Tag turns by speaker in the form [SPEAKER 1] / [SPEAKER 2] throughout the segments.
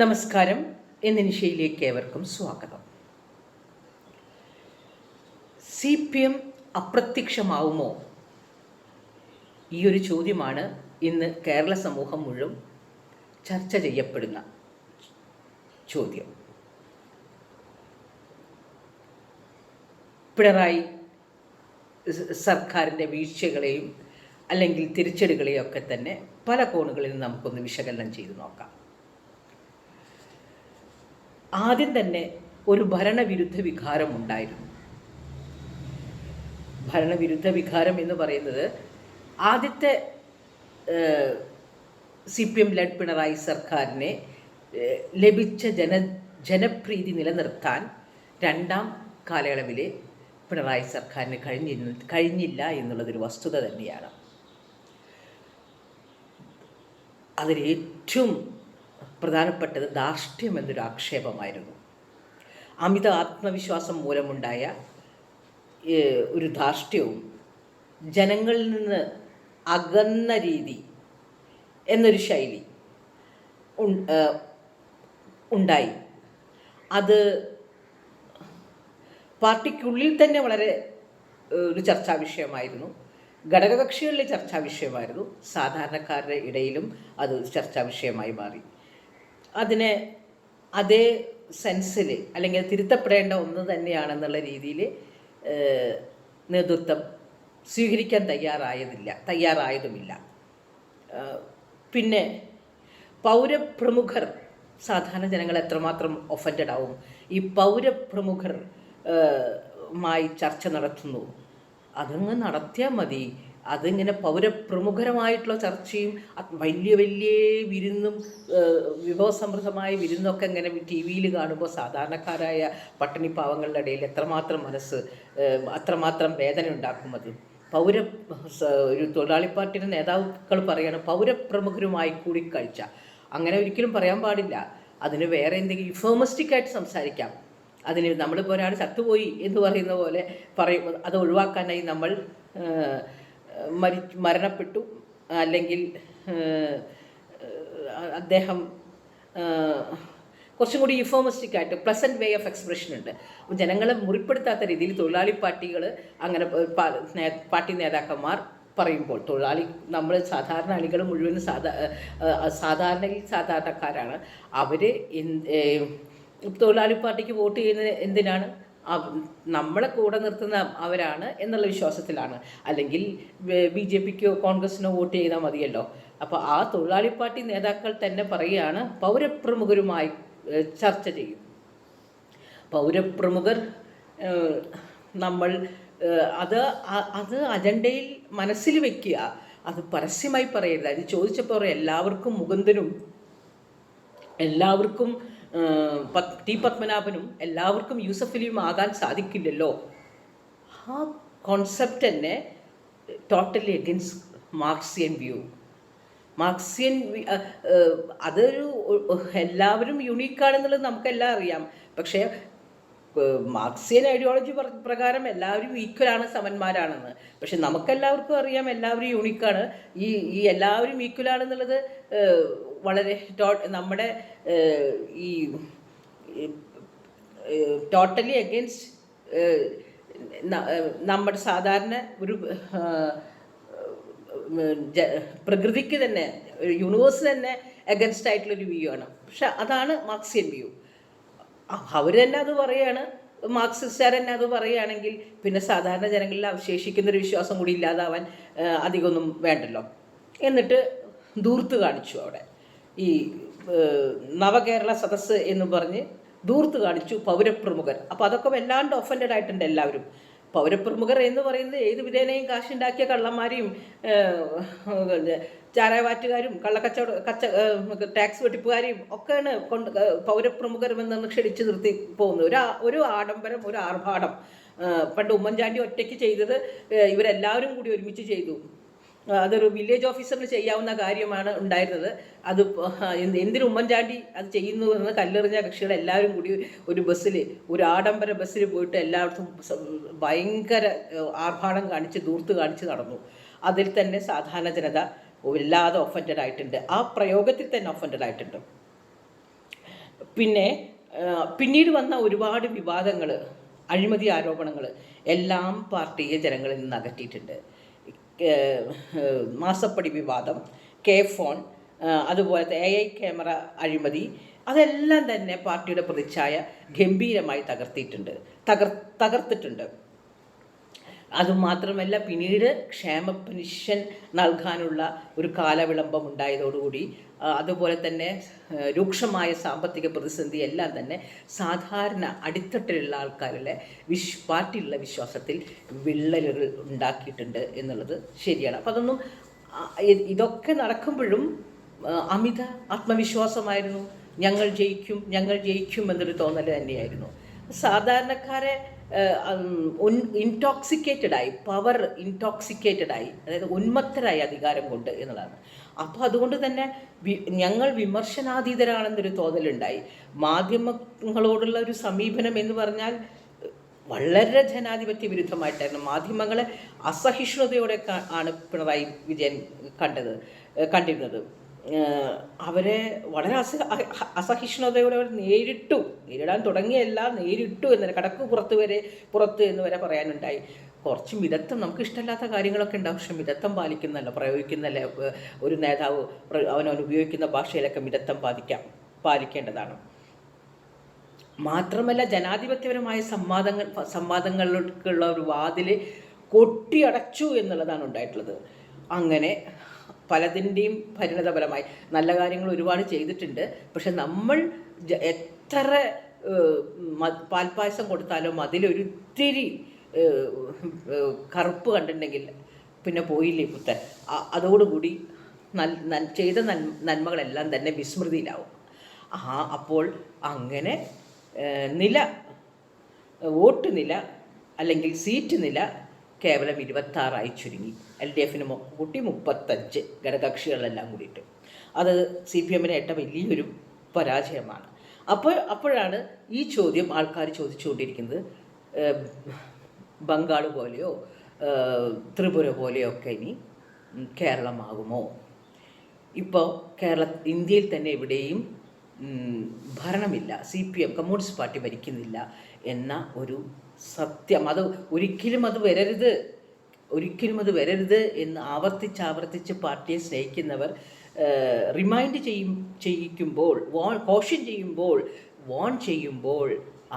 [SPEAKER 1] നമസ്കാരം. എന്ന നിശയിലേക്ക് ഏവർക്കും സ്വാഗതം. CPM അപ്രത്യക്ഷമാവുമോ? ഈ ഒരു ചോദ്യമാണ് ഇന്ന് കേരള സമൂഹം മുഴുവൻ ചർച്ച ചെയ്യപ്പെടുന്ന ചോദ്യം. പിണറായി സർക്കാരിൻ്റെ വീഴ്ചകളെയും അല്ലെങ്കിൽ തിരിച്ചടികളെയും ഒക്കെ തന്നെ പല കോണുകളിൽ നിന്ന് നമുക്കൊന്ന് വിശകലനം ചെയ്തു നോക്കാം. ആദ്യം തന്നെ ഒരു ഭരണവിരുദ്ധ വികാരം ഉണ്ടായിരുന്നു. ഭരണവിരുദ്ധ വികാരം എന്ന് പറയുന്നത് ആദ്യത്തെ CPM ലെഡ് പിണറായി സർക്കാരിനെ ലഭിച്ച ജനപ്രീതി നിലനിർത്താൻ രണ്ടാം കാലയളവിലെ പിണറായി സർക്കാരിന് കഴിഞ്ഞില്ല എന്നുള്ളതൊരു വസ്തുത തന്നെയാണ്. അതിലേറ്റവും പ്രധാനപ്പെട്ടത് ധാർഷ്ട്യം എന്നൊരു ആക്ഷേപമായിരുന്നു. അമിത ആത്മവിശ്വാസം മൂലമുണ്ടായ ഒരു ധാർഷ്ട്യവും ജനങ്ങളിൽ നിന്ന് അകന്ന രീതി എന്നൊരു ശൈലി ഉണ്ടായി. അത് പാർട്ടിക്കുള്ളിൽ തന്നെ വളരെ ഒരു ചർച്ചാ വിഷയമായിരുന്നു. ഘടകകക്ഷികളിലെ ചർച്ചാ വിഷയമായിരുന്നു. സാധാരണക്കാരുടെ ഇടയിലും അത് ചർച്ചാ വിഷയമായി മാറി. അതിനെ അതേ സെൻസിൽ അല്ലെങ്കിൽ തിരുത്തപ്പെടേണ്ട ഒന്ന് തന്നെയാണെന്നുള്ള രീതിയിൽ നേതൃത്വം സ്വീകരിക്കാൻ തയ്യാറായതുമില്ല. പിന്നെ പൗരപ്രമുഖർ, സാധാരണ ജനങ്ങൾ എത്രമാത്രം ഒഫൻഡഡ് ആവും? ഈ പൗരപ്രമുഖർ മായി ചർച്ച നടത്തുന്നു, അതങ്ങ് നടത്തിയാൽ മതി. അതിങ്ങനെ പൗരപ്രമുഖരമായിട്ടുള്ള ചർച്ചയും വലിയ വലിയ വിരുന്നും വിഭവസമൃദ്ധമായ വിരുന്നൊക്കെ ഇങ്ങനെ TV കാണുമ്പോൾ സാധാരണക്കാരായ പട്ടിണി പാവങ്ങളുടെ ഇടയിൽ എത്രമാത്രം അത്രമാത്രം വേദന ഉണ്ടാക്കും. അത് ഒരു തൊഴിലാളി പാർട്ടിയുടെ നേതാക്കൾ പറയാണ് പൗരപ്രമുഖരുമായി കൂടിക്കാഴ്ച. അങ്ങനെ ഒരിക്കലും പറയാൻ പാടില്ല. അതിന് വേറെ എന്തെങ്കിലും യുഫോമിസ്റ്റിക്കായിട്ട് സംസാരിക്കാം. അതിന് നമ്മളിപ്പോൾ ഒരാൾ ചത്തുപോയി എന്ന് പറയുന്ന പോലെ പറയും. അത് ഒഴിവാക്കാനായി നമ്മൾ മരണപ്പെട്ടു, അല്ലെങ്കിൽ അദ്ദേഹം കുറച്ചും കൂടി യുഫോമിസ്റ്റിക്കായിട്ട് പ്ലസൻറ്റ് വേ ഓഫ് എക്സ്പ്രഷൻ ഉണ്ട്. ജനങ്ങളെ മുറിപ്പെടുത്താത്ത രീതിയിൽ തൊഴിലാളി പാർട്ടികൾ അങ്ങനെ പാർട്ടി നേതാക്കന്മാർ പറയുമ്പോൾ നമ്മൾ സാധാരണ അണികൾ മുഴുവൻ സാധാരണക്കാരാണ്. അവർ തൊഴിലാളി പാർട്ടിക്ക് വോട്ട് ചെയ്യുന്നത് എന്തിനാണ്? നമ്മളെ കൂടെ നിർത്തുന്ന അവരാണ് എന്നുള്ള വിശ്വാസത്തിലാണ്. അല്ലെങ്കിൽ BJPക്കോ കോൺഗ്രസിനോ വോട്ട് ചെയ്താൽ മതിയല്ലോ. അപ്പോൾ ആ തൊഴിലാളി പാർട്ടി നേതാക്കൾ തന്നെ പറയുകയാണ് പൗരപ്രമുഖരുമായി ചർച്ച ചെയ്യും. പൗരപ്രമുഖർ നമ്മൾ അത് അജണ്ടയിൽ മനസ്സിൽ വെക്കുക, അത് പരസ്യമായി പറയരുത്. അത് ചോദിച്ചപ്പോൾ എല്ലാവർക്കും മുകുന്ദനും എല്ലാവർക്കും T. പത്മനാഭനും എല്ലാവർക്കും യൂസഫ് അലിയും ആകാൻ സാധിക്കില്ലല്ലോ. ആ കോൺസെപ്റ്റ് തന്നെ ടോട്ടലി അഗെയിൻസ്റ്റ് മാർക്സിയൻ വ്യൂ. അതൊരു എല്ലാവരും യുണീക്കാണെന്നുള്ളത് നമുക്കെല്ലാം അറിയാം. പക്ഷേ മാർക്സിയൻ ഐഡിയോളജി പ്രകാരം എല്ലാവരും ഈക്വലാണ്, സമന്മാരാണെന്ന്. പക്ഷെ നമുക്കെല്ലാവർക്കും അറിയാം എല്ലാവരും യൂണിക്കാണ്. ഈ എല്ലാവരും ഈക്വലാണെന്നുള്ളത് വളരെ നമ്മുടെ ഈ ടോട്ടലി അഗെയിൻസ്റ്റ് നമ്മുടെ സാധാരണ ഒരു പ്രകൃതിക്ക് തന്നെ, യൂണിവേഴ്സ് തന്നെ അഗൻസ്റ്റ് ആയിട്ടുള്ളൊരു വ്യൂ ആണ്. പക്ഷെ അതാണ് മാർക്സിയൻ വ്യൂ. അവർ തന്നെ അത് പറയുകയാണ്, മാർക്സിസ്റ്റുകാർ തന്നെ അത് പറയുകയാണെങ്കിൽ പിന്നെ സാധാരണ ജനങ്ങളിൽ അവശേഷിക്കുന്നൊരു വിശ്വാസം കൂടി ഇല്ലാതാവാൻ അധികമൊന്നും വേണ്ടല്ലോ. എന്നിട്ട് ധൂർത്ത് കാണിച്ചു. അവിടെ ഈ നവകേരള സദസ്സ് എന്ന് പറഞ്ഞ് ധൂർത്ത് കാണിച്ചു പൗരപ്രമുഖർ. അപ്പോൾ അതൊക്കെ വല്ലാണ്ട് ഒഫൻഡഡ് ആയിട്ടുണ്ട് എല്ലാവരും. പൗരപ്രമുഖർ എന്ന് പറയുന്നത് ഏത് വിധേനയും കാശുണ്ടാക്കിയ കള്ളന്മാരെയും ചാരാവാറ്റുകാരും ടാക്സ് വെട്ടിപ്പുകാരെയും ഒക്കെയാണ് പൗരപ്രമുഖർ എന്ന് ക്ഷണിച്ച് നിർത്തി പോകുന്നത്. ഒരു ആഡംബരം, ഒരു ആർഭാടം. പണ്ട് ഉമ്മൻചാണ്ടി ഒറ്റയ്ക്ക് ചെയ്തത് ഇവരെല്ലാവരും കൂടി ഒരുമിച്ച് ചെയ്തു. അതൊരു വില്ലേജ് ഓഫീസറിന് ചെയ്യാവുന്ന കാര്യമാണ് ഉണ്ടായിരുന്നത്. അത് എന്തിനു ഉമ്മൻചാണ്ടി അത് ചെയ്യുന്നു എന്ന് കല്ലെറിഞ്ഞ കക്ഷികൾ എല്ലാവരും കൂടി ഒരു ബസ്സിൽ, ഒരു ആഡംബര ബസ്സിൽ പോയിട്ട് എല്ലായിടത്തും ഭയങ്കര ആർഭാടം കാണിച്ച് ധൂർത്ത് കാണിച്ച് നടന്നു. അതിൽ തന്നെ സാധാരണ ജനത വല്ലാതെ ഒഫൻഡഡ് ആയിട്ടുണ്ട്. ആ പ്രയോഗത്തിൽ തന്നെ ഒഫൻഡഡ് ആയിട്ടുണ്ട്. പിന്നെ പിന്നീട് വന്ന ഒരുപാട് വിവാദങ്ങൾ, അഴിമതി ആരോപണങ്ങൾ എല്ലാം പാർട്ടിയെ ജനങ്ങളിൽ നിന്ന് അകറ്റിയിട്ടുണ്ട്. മാസപ്പടി വിവാദം, കെ ഫോൺ, അതുപോലത്തെ AI ക്യാമറ അഴിമതി, അതെല്ലാം തന്നെ പാർട്ടിയുടെ പ്രതിച്ഛായ ഗംഭീരമായി തകർത്തിട്ടുണ്ട്. അതുമാത്രമല്ല, പിന്നീട് ക്ഷേമ പെൻഷൻ നൽകാനുള്ള ഒരു കാലവിളംബം ഉണ്ടായതോടുകൂടി, അതുപോലെ തന്നെ രൂക്ഷമായ സാമ്പത്തിക പ്രതിസന്ധി എല്ലാം തന്നെ സാധാരണ അടിത്തട്ടിലുള്ള ആൾക്കാരുടെ പാർട്ടിയിലുള്ള വിശ്വാസത്തിൽ വിള്ളലുകൾ ഉണ്ടാക്കിയിട്ടുണ്ട് എന്നുള്ളത് ശരിയാണ്. അപ്പം അതൊന്നും ഇതൊക്കെ നടക്കുമ്പോഴും അമിത ആത്മവിശ്വാസമായിരുന്നു. ഞങ്ങൾ ജയിക്കും എന്നൊരു തോന്നൽ തന്നെയായിരുന്നു. സാധാരണക്കാരെ പവർ ഇൻടോക്സിക്കേറ്റഡായി, അതായത് ഉന്മത്തരായി അധികാരം കൊണ്ട് എന്നുള്ളതാണ്. അപ്പോൾ അതുകൊണ്ട് തന്നെ ഞങ്ങൾ വിമർശനാതീതരാണെന്നൊരു തോന്നലുണ്ടായി. മാധ്യമങ്ങളോടുള്ള ഒരു സമീപനം എന്ന് പറഞ്ഞാൽ വളരെ ജനാധിപത്യ വിരുദ്ധമായിട്ടായിരുന്നു. മാധ്യമങ്ങളെ അസഹിഷ്ണുതയോടെ ആണ് പിണറായി വിജയൻ കണ്ടിരുന്നത്. അവരെ വളരെ അസഹിഷ്ണുതയോടെ അവർ നേരിടാൻ തുടങ്ങിയല്ല, നേരിട്ടു എന്ന് കടക്ക് പുറത്ത് എന്ന് വരെ പറയാനുണ്ടായി. കുറച്ച് മിതത്വം, നമുക്ക് ഇഷ്ടമില്ലാത്ത കാര്യങ്ങളൊക്കെ ഉണ്ടാവും, പക്ഷെ മിതത്വം പ്രയോഗിക്കുന്നല്ല ഒരു നേതാവ് അവനവൻ ഉപയോഗിക്കുന്ന ഭാഷയിലൊക്കെ മിതത്വം പാലിക്കേണ്ടതാണ്. മാത്രമല്ല, ജനാധിപത്യപരമായ സംവാദങ്ങളിലേക്കുള്ള ഒരു വാതിൽ കൊട്ടിയടച്ചു എന്നുള്ളതാണ് ഉണ്ടായിട്ടുള്ളത്. അങ്ങനെ പലതിൻ്റെയും പരിണതഫലമായി നല്ല കാര്യങ്ങൾ ഒരുപാട് ചെയ്തിട്ടുണ്ട്. പക്ഷെ നമ്മൾ എത്ര പാൽപ്പായസം കൊടുത്താലും അതിലൊരിത്തിരി കറുപ്പ് കണ്ടിട്ടുണ്ടെങ്കിൽ പിന്നെ പോയില്ലേ പുത്തൻ. അതോടുകൂടി ചെയ്ത നന്മകളെല്ലാം തന്നെ വിസ്മൃതിയിലാവും. അപ്പോൾ അങ്ങനെ വോട്ട് നില അല്ലെങ്കിൽ സീറ്റ് നില കേവലം 26 ചുരുങ്ങി. LDFന് കൂട്ടി 35 ഘടകകക്ഷികളെല്ലാം കൂടിയിട്ട്. അത് CPMന് ഏറ്റ വലിയൊരു പരാജയമാണ്. അപ്പോഴാണ് ഈ ചോദ്യം ആൾക്കാർ ചോദിച്ചുകൊണ്ടിരിക്കുന്നത്, ബംഗാൾ പോലെയോ ത്രിപുര പോലെയോ ഒക്കെ ഇനി കേരളമാകുമോ? ഇപ്പോൾ ഇന്ത്യയിൽ തന്നെ എവിടെയും ഭരണമില്ല, CPM കമ്മ്യൂണിസ്റ്റ് പാർട്ടി ഭരിക്കുന്നില്ല എന്ന ഒരു സത്യം. ഒരിക്കലും അത് വരരുത് എന്ന് ആവർത്തിച്ച് പാർട്ടിയെ സ്നേഹിക്കുന്നവർ റിമൈൻഡ് ചെയ്യിക്കുമ്പോൾ, വാൺ ചെയ്യുമ്പോൾ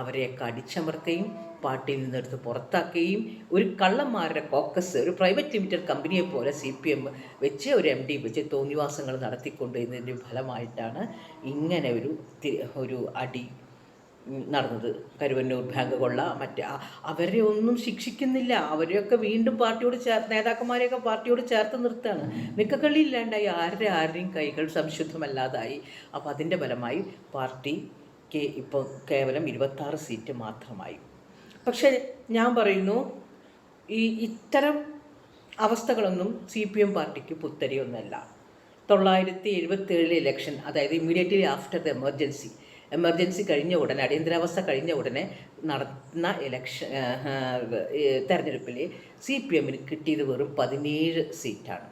[SPEAKER 1] അവരെയൊക്കെ അടിച്ചമർത്തുകയും പാർട്ടിയിൽ നിന്നെടുത്ത് പുറത്താക്കുകയും ഒരു കള്ളന്മാരുടെ കോക്കസ്, ഒരു പ്രൈവറ്റ് ലിമിറ്റഡ് കമ്പനിയെ പോലെ CPM വെച്ച് ഒരു MD വെച്ച് തോന്നിവാസങ്ങൾ നടത്തിക്കൊണ്ടിരുന്നതിൻ്റെ ഫലമായിട്ടാണ് ഇങ്ങനെ ഒരു അടി നടന്നത്. കരുവന്നൂർ ബാങ്ക് കൊള്ള, അവരെ ഒന്നും ശിക്ഷിക്കുന്നില്ല. അവരെയൊക്കെ വീണ്ടും നേതാക്കന്മാരെയൊക്കെ പാർട്ടിയോട് ചേർത്ത് നിർത്തുകയാണ്. നിക്കക്കള്ളി ഇല്ലാണ്ടായി, ആരുടെയും കൈകൾ സംശുദ്ധമല്ലാതായി. അപ്പോൾ അതിൻ്റെ ഫലമായി പാർട്ടിക്ക് ഇപ്പോൾ കേവലം 26 സീറ്റ് മാത്രമായി. പക്ഷേ ഞാൻ പറയുന്നു, ഇത്തരം അവസ്ഥകളൊന്നും CPM പാർട്ടിക്ക് പുത്തരിയൊന്നുമല്ല. 1977 ഇലക്ഷൻ, അതായത് ഇമ്മീഡിയറ്റ്ലി ആഫ്റ്റർ ദ എമർജൻസി കഴിഞ്ഞ ഉടനെ, അടിയന്തരാവസ്ഥ കഴിഞ്ഞ ഉടനെ നടന്ന തെരഞ്ഞെടുപ്പിൽ CPMന് കിട്ടിയത് വെറും 17 സീറ്റാണ്.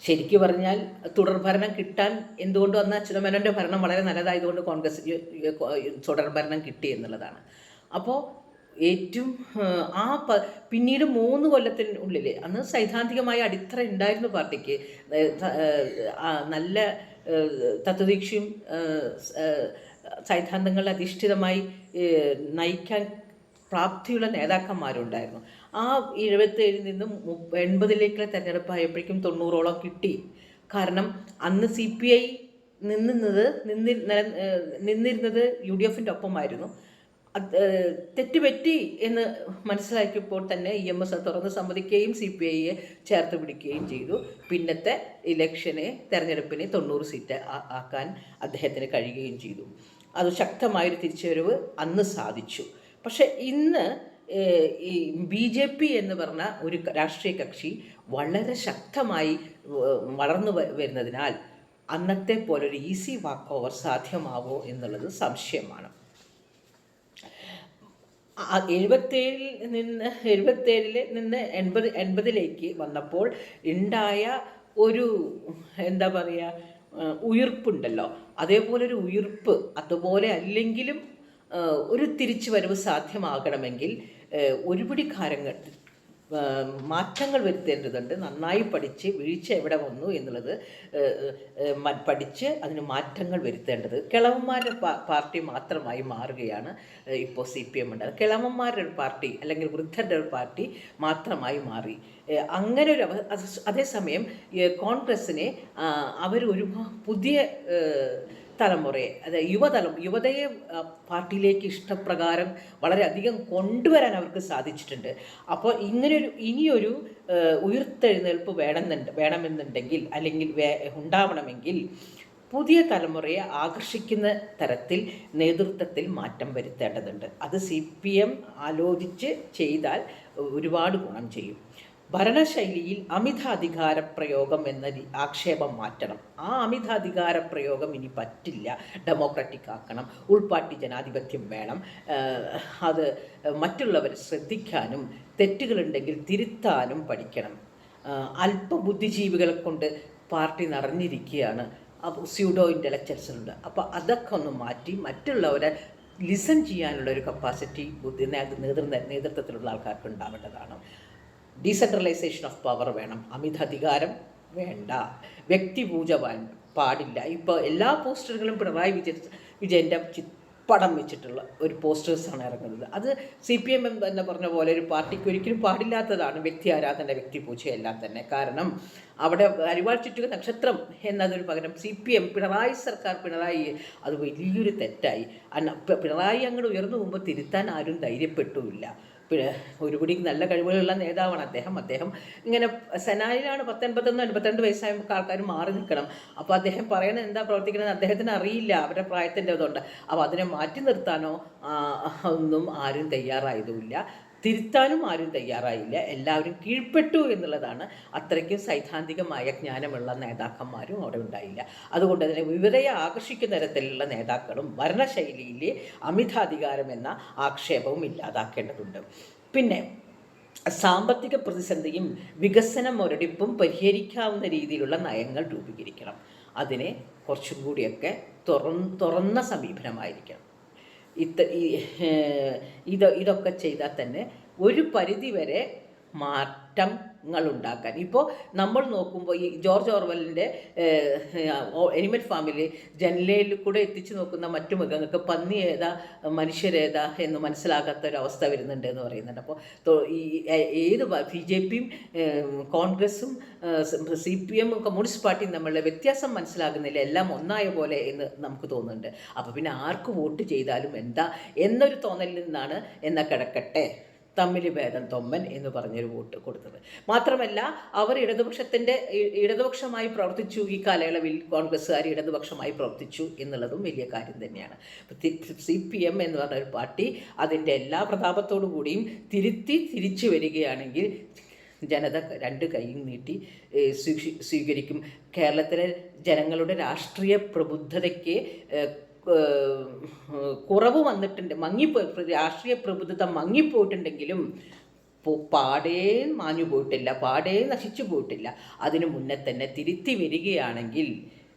[SPEAKER 1] ശരിക്കും പറഞ്ഞാൽ തുടർഭരണം കിട്ടാൻ എന്തുകൊണ്ട് വന്ന അച്യുതമേനോൻ്റെ ഭരണം വളരെ നല്ലതായതുകൊണ്ട് കോൺഗ്രസ് തുടർഭരണം കിട്ടി എന്നുള്ളതാണ്. അപ്പോൾ ഏറ്റവും പിന്നീട് 3 കൊല്ലത്തിനുള്ളിൽ, അന്ന് സൈദ്ധാന്തികമായ അടിത്തറ ഉണ്ടായിരുന്നു പാർട്ടിക്ക്, നല്ല തത്വദീക്ഷയും സൈദ്ധാന്തങ്ങളിൽ അധിഷ്ഠിതമായി നയിക്കാൻ പ്രാപ്തിയുള്ള നേതാക്കന്മാരുണ്ടായിരുന്നു. ആ 77 നിന്നും 80ലേക്കുള്ള തെരഞ്ഞെടുപ്പായപ്പോഴേക്കും 90ഓളം കിട്ടി. കാരണം അന്ന് CPI നിന്നിരുന്നത് UDFൻ്റെ ഒപ്പമായിരുന്നു. തെറ്റുപറ്റി എന്ന് മനസ്സിലാക്കിയപ്പോൾ തന്നെ EMS തുറന്ന് സമ്മതിക്കുകയും CPIയെ ചേർത്ത് പിടിക്കുകയും ചെയ്തു. പിന്നത്തെ തെരഞ്ഞെടുപ്പിനെ 90 സീറ്റ് ആക്കാൻ അദ്ദേഹത്തിന് കഴിയുകയും ചെയ്തു. അത് ശക്തമായൊരു തിരിച്ചുവരവ് അന്ന് സാധിച്ചു. പക്ഷെ ഇന്ന് ഈ BJP എന്ന് പറഞ്ഞ ഒരു രാഷ്ട്രീയ കക്ഷി വളരെ ശക്തമായി വളർന്നു വരുന്നതിനാൽ അന്നത്തെ പോലെ ഒരു ഈസി വാക്ക് ഓവർ സാധ്യമാവോ എന്നുള്ളത് സംശയമാണ്. 77 നിന്ന് 80ലേക്ക് വന്നപ്പോൾ ഉണ്ടായ ഒരു ഉയിർപ്പുണ്ടല്ലോ, അതേപോലെ ഒരു ഉയിർപ്പ്, അതുപോലെ അല്ലെങ്കിലും ഒരു തിരിച്ചു വരവ് സാധ്യമാകണമെങ്കിൽ ഒരുപിടി കാര്യങ്ങൾ മാറ്റങ്ങൾ വരുത്തേണ്ടതുണ്ട്. നന്നായി പഠിച്ച് വീഴ്ച എവിടെ വന്നു എന്നുള്ളത് പഠിച്ച് അതിന് മാറ്റങ്ങൾ വരുത്തേണ്ടത്. കിളവന്മാരുടെ പാർട്ടി മാത്രമായി മാറുകയാണ് ഇപ്പോൾ CPM ഉണ്ടായത്. കിളവന്മാരുടെ ഒരു പാർട്ടി അല്ലെങ്കിൽ വൃദ്ധരുടെ ഒരു പാർട്ടി മാത്രമായി മാറി. അങ്ങനെ ഒരു അതേസമയം കോൺഗ്രസ്സിനെ അവരൊരു പുതിയ തലമുറയെ, അതായത് യുവതയെ പാർട്ടിയിലേക്ക് ഇഷ്ടപ്രകാരം വളരെയധികം കൊണ്ടുവരാൻ അവർക്ക് സാധിച്ചിട്ടുണ്ട്. അപ്പോൾ ഇനിയൊരു ഉയർത്തെഴുന്നേൽപ്പ് വേണമെന്നുണ്ടെങ്കിൽ അല്ലെങ്കിൽ ഉണ്ടാവണമെങ്കിൽ പുതിയ തലമുറയെ ആകർഷിക്കുന്ന തരത്തിൽ നേതൃത്വത്തിൽ മാറ്റം വരുത്തേണ്ടതുണ്ട്. അത് CPM ആലോചിച്ച് ചെയ്താൽ ഒരുപാട് ഗുണം ചെയ്യും. ഭരണശൈലിയിൽ അമിതാധികാര പ്രയോഗം എന്ന ആക്ഷേപം മാറ്റണം. ആ അമിതാധികാര പ്രയോഗം ഇനി പറ്റില്ല. ഡെമോക്രാറ്റിക് ആക്കണം. ഉൾപാർട്ടി ജനാധിപത്യം വേണം. അത് മറ്റുള്ളവരെ ശ്രദ്ധിക്കാനും തെറ്റുകളുണ്ടെങ്കിൽ തിരുത്താനും പഠിക്കണം. അല്പബുദ്ധിജീവികളെ കൊണ്ട് പാർട്ടി നിറഞ്ഞിരിക്കുകയാണ്. സ്യൂഡോ ഇൻ്റലക്ച്വൽസുണ്ട്. അപ്പോൾ അതൊക്കെ ഒന്ന് മാറ്റി മറ്റുള്ളവരെ ലിസൺ ചെയ്യാനുള്ള ഒരു കപ്പാസിറ്റി നേതൃത്വത്തിലുള്ള ആൾക്കാർക്ക് ഉണ്ടാവേണ്ടതാണ്. ഡീസെൻട്രലൈസേഷൻ ഓഫ് പവർ വേണം. അമിതാധികാരം വേണ്ട. വ്യക്തിപൂജ പാടില്ല. ഇപ്പോൾ എല്ലാ പോസ്റ്ററുകളും പിണറായി വിജയൻ്റെ പടം വെച്ചിട്ടുള്ള ഒരു പോസ്റ്റേഴ്സാണ് ഇറങ്ങുന്നത്. അത് CPM എന്ന് പറഞ്ഞ പോലെ ഒരു പാർട്ടിക്ക് ഒരിക്കലും പാടില്ലാത്തതാണ് വ്യക്തി ആരാധന, വ്യക്തിപൂജയെല്ലാം തന്നെ. കാരണം അവിടെ അരിവാൾ ചുറ്റുക നക്ഷത്രം എന്നതിന് പകരം CPM പിണറായി അത് വലിയൊരു തെറ്റായി. പിണറായി അങ്ങോട്ട് ഉയർന്നു പോകുമ്പോൾ തിരുത്താൻ ആരും ധൈര്യപ്പെട്ടുമില്ല. പിന്നെ ഒരുപടി നല്ല കഴിവുകളുള്ള നേതാവാണ് അദ്ദേഹം ഇങ്ങനെ സെനാനിലാണ് 89-92 വയസ്സായ ആൾക്കാർ മാറി നിൽക്കണം. അപ്പോൾ അദ്ദേഹം പറയുന്നത് എന്താ പ്രവർത്തിക്കുന്നത് അദ്ദേഹത്തിന് അറിയില്ല, അവരുടെ പ്രായത്തിൻ്റെ ഇതുണ്ട്. അപ്പോൾ അതിനെ മാറ്റി നിർത്താനോ ഒന്നും ആരും തയ്യാറായതുമില്ല. തിരുത്താനും ആരും തയ്യാറായില്ല. എല്ലാവരും കീഴ്പ്പെട്ടു എന്നുള്ളതാണ്. അത്രയ്ക്കും സൈദ്ധാന്തികമായ ജ്ഞാനമുള്ള നേതാക്കന്മാരും അവിടെ ഉണ്ടായില്ല. അതുകൊണ്ട് തന്നെ വിവിധയെ ആകർഷിക്കുന്ന തരത്തിലുള്ള നേതാക്കളും ഭരണശൈലിയിലെ അമിതാധികാരം എന്ന ആക്ഷേപവും ഇല്ലാതാക്കേണ്ടതുണ്ട്. പിന്നെ സാമ്പത്തിക പ്രതിസന്ധിയും വികസന മുരടിപ്പും പരിഹരിക്കാവുന്ന രീതിയിലുള്ള നയങ്ങൾ രൂപീകരിക്കണം. അതിനെ കുറച്ചും കൂടിയൊക്കെ തുറന്ന സമീപനമായിരിക്കണം. ഇതൊക്കെ ചെയ്താൽ തന്നെ ഒരു പരിധിവരെ മാറ്റങ്ങൾ ഉണ്ടാക്കാൻ. ഇപ്പോൾ നമ്മൾ നോക്കുമ്പോൾ ഈ ജോർജ് ഓർവെലിൻ്റെ അനിമൽ ഫാമിൽ ജനലയിൽ കൂടെ എത്തിച്ചു നോക്കുന്ന മറ്റു മൃഗങ്ങൾക്ക് പന്നി ഏതാ മനുഷ്യരേതാ എന്ന് മനസ്സിലാകാത്ത ഒരു അവസ്ഥ വരുന്നുണ്ട് എന്ന് പറയുന്നുണ്ട്. അപ്പോൾ ഈ ഏത് BJPയും കോൺഗ്രസും CPM കമ്മ്യൂണിസ്റ്റ് പാർട്ടിയും തമ്മിലുള്ള വ്യത്യാസം മനസ്സിലാകുന്നില്ല. എല്ലാം ഒന്നായ പോലെ എന്ന് നമുക്ക് തോന്നുന്നുണ്ട്. അപ്പോൾ പിന്നെ ആർക്ക് വോട്ട് ചെയ്താലും എന്താ എന്നൊരു തോന്നലിൽ നിന്നാണ് എന്നാ കിടക്കട്ടെ തമ്മിൽ ഭേദം തൊമ്മൻ എന്ന് പറഞ്ഞൊരു വോട്ട് കൊടുത്തത്. മാത്രമല്ല അവർ ഇടതുപക്ഷമായി പ്രവർത്തിച്ചു. ഈ കാലയളവിൽ കോൺഗ്രസ്സുകാർ ഇടതുപക്ഷമായി പ്രവർത്തിച്ചു എന്നുള്ളതും വലിയ കാര്യം തന്നെയാണ്. CPM എന്ന് പറഞ്ഞ ഒരു പാർട്ടി അതിൻ്റെ എല്ലാ പ്രതാപത്തോടു കൂടിയും തിരിച്ചു വരികയാണെങ്കിൽ ജനത രണ്ട് കൈയും നീട്ടി സ്വീകരിക്കും. കേരളത്തിലെ ജനങ്ങളുടെ രാഷ്ട്രീയ പ്രബുദ്ധതയ്ക്ക് കുറവ് വന്നിട്ടുണ്ട്, രാഷ്ട്രീയ പ്രബുദ്ധത മങ്ങിപ്പോയിട്ടുണ്ടെങ്കിലും പാടേ മാഞ്ഞു പോയിട്ടില്ല, പാടേ നശിച്ചു പോയിട്ടില്ല. അതിനു മുന്നേ തന്നെ തിരുത്തി വരികയാണെങ്കിൽ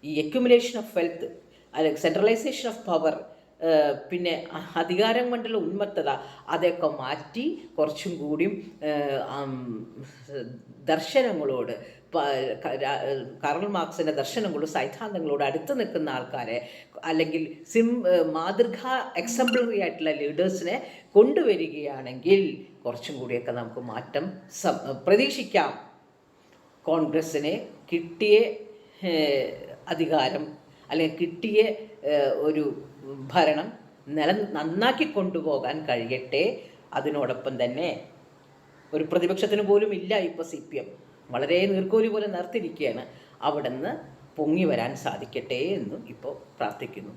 [SPEAKER 1] ഈ അക്യുമുലേഷൻ ഓഫ് വെൽത്ത്, അല്ലെങ്കിൽ സെൻട്രലൈസേഷൻ ഓഫ് പവർ, പിന്നെ അധികാരം കൊണ്ടുള്ള ഉന്മത്തത അതൊക്കെ മാറ്റി കുറച്ചും കൂടിയും ദർശനങ്ങളോട്, കാർൽ മാർക്സിൻ്റെ ദർശനങ്ങളോട് സൈദ്ധാന്തങ്ങളോട് അടുത്ത് നിൽക്കുന്ന ആൾക്കാരെ, അല്ലെങ്കിൽ മാതൃകാ എക്സംപ്ലറി ആയിട്ടുള്ള ലീഡേഴ്സിനെ കൊണ്ടുവരികയാണെങ്കിൽ കുറച്ചും കൂടിയൊക്കെ നമുക്ക് മാറ്റം പ്രതീക്ഷിക്കാം. കോൺഗ്രസ്സിന് കിട്ടിയ അധികാരം അല്ലെങ്കിൽ കിട്ടിയ ഒരു ഭരണം നന്നാക്കി കൊണ്ടുപോകാൻ കഴിയട്ടെ. അതിനോടൊപ്പം തന്നെ ഒരു പ്രതിപക്ഷത്തിന് പോലും ഇല്ല ഇപ്പോൾ CPM, വളരെ നീർക്കോലി പോലെ നിർത്തിയിരിക്കുകയാണ്. അവിടെ നിന്ന് പൊങ്ങി വരാൻ സാധിക്കട്ടെ എന്നും ഇപ്പോൾ പ്രാർത്ഥിക്കുന്നു.